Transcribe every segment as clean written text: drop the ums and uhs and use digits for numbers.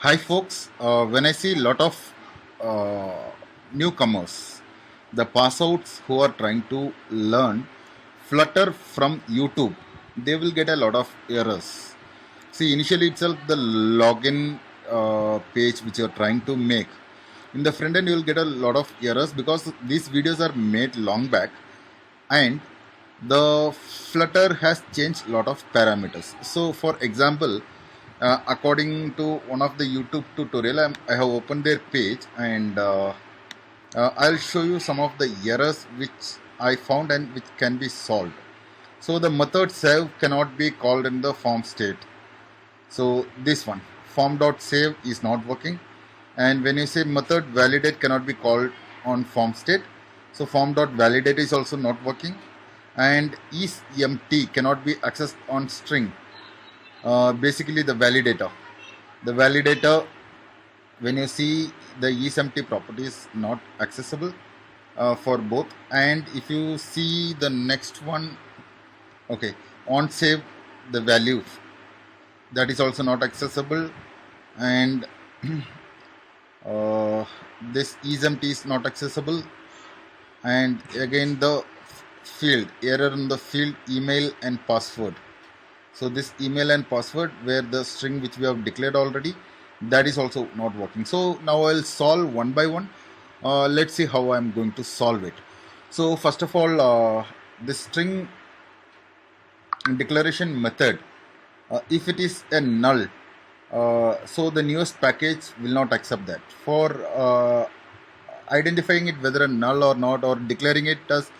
Hi folks, when I see a lot of uh, newcomers, the passouts who are trying to learn Flutter from YouTube, they will get a lot of errors. See, initially itself the login page which you are trying to make, in the front end you will get a lot of errors because these videos are made long back and the Flutter has changed a lot of parameters. So for example, according to one of the YouTube tutorial, I have opened their page and I'll show you some of the errors which I found and which can be solved. So the method save cannot be called in the form state. So this one, form.save is not working. And when you say method validate cannot be called on form state, so form.validate is also not working. And is empty cannot be accessed on string. Basically the validator. The validator, when you see the isEmpty property is not accessible for both. And if you see the next one, okay, on save the value, that is also not accessible. And this isEmpty is not accessible. And again the field, error in the field email and password. So this email and password where the string which we have declared already, that is also not working. So now I'll solve one by one. Let's see how I'm going to solve it. So first of all, this string declaration method, if it is a null, so the newest package will not accept that. For identifying it whether a null or not, or declaring it as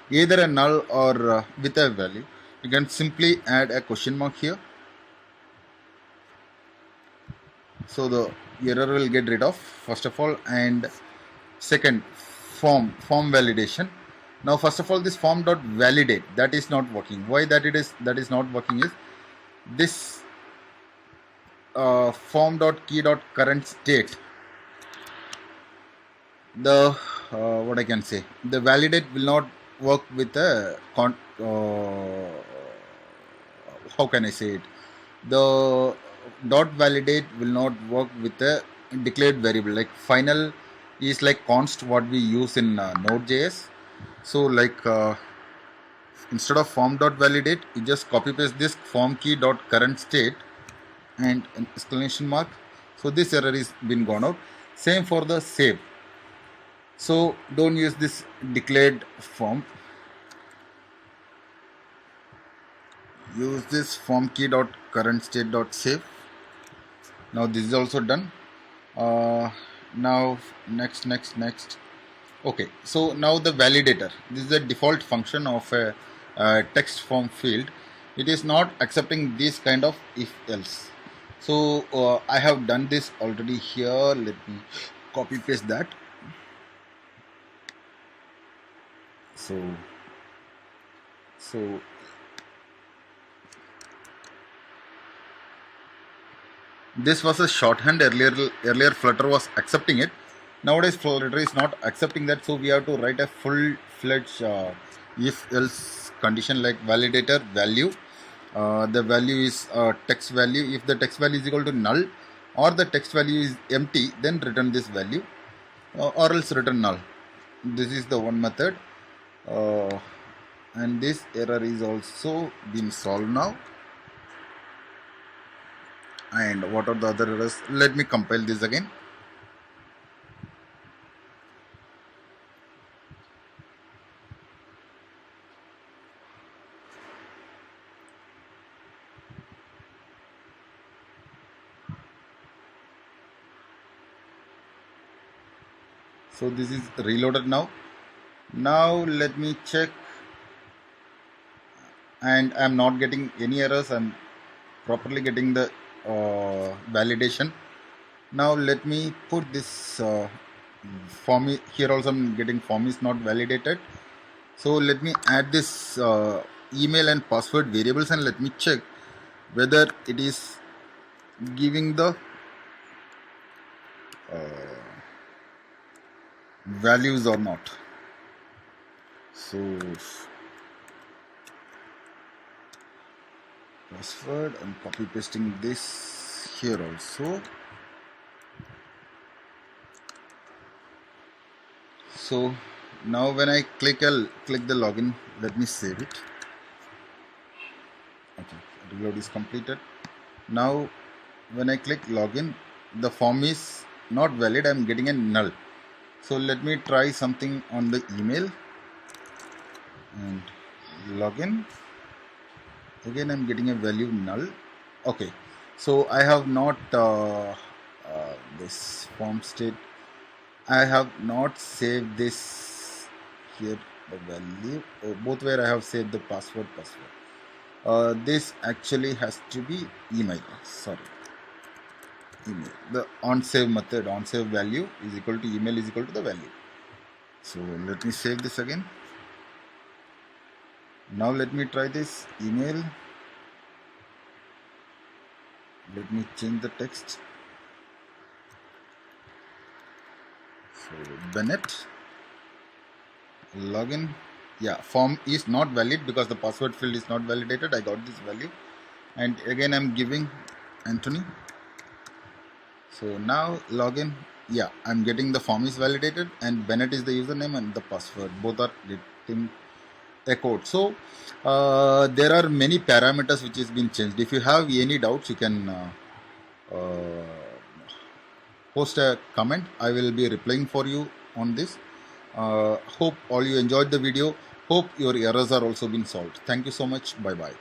either a null or with a value, you can simply add a question mark here. So the error will get rid of first of all. And second, form validation. Now first of all, this form dot validate, that is not working. Why that is not working is this form dot key dot current state, the what I can say, the validate will not work with a how can I say it, the dot validate will not work with a declared variable. Like final is like const what we use in Node.js. So like instead of form dot validate, you just copy paste this form key dot current state and an exclamation mark. So this error is been gone out. Same for the save. So don't use this declared form. Use this form key dot current state dot save. Now this is also done. Now next. Okay, so now the validator. This is the default function of a text form field. It is not accepting this kind of if else. So I have done this already here. Let me copy paste that. So this was a shorthand. Earlier Flutter was accepting it. Nowadays Flutter is not accepting that, so we have to write a full-fledged if else condition, like validator value. The value is text value. If the text value is equal to null or the text value is empty, then return this value, or else return null. This is the one method. And this error is also been solved now. And what are the other errors? Let me compile this again. So this is reloaded now. Now let me check, and I'm not getting any errors. I'm properly getting the validation. Now let me put this form here. Also I'm getting form is not validated. So let me add this email and password variables, and let me check whether it is giving the values or not. So password, I'm copy pasting this here also. So now when I click the login, let me save it. Okay, reload is completed. Now when I click login, the form is not valid, I'm getting a null. So let me try something on the email and login. Again I'm getting a value null. Okay, so I have not this form state, I have not saved this here, the value, both where I have saved the password. This actually has to be email, sorry, email. The on save method, on save value is equal to email is equal to the value. So let me save this again. Now let me try this email. Let me change the text. So Bennett, login. Yeah, form is not valid because the password field is not validated. I got this value, and again I'm giving Anthony. So now login. Yeah, I'm getting the form is validated and Bennett is the username and the password. Both are getting echoed. So there are many parameters which has been changed. If you have any doubts, you can post a comment. I will be replying for you on this. Hope all you enjoyed the video. Hope your errors are also been solved. Thank you so much. Bye bye.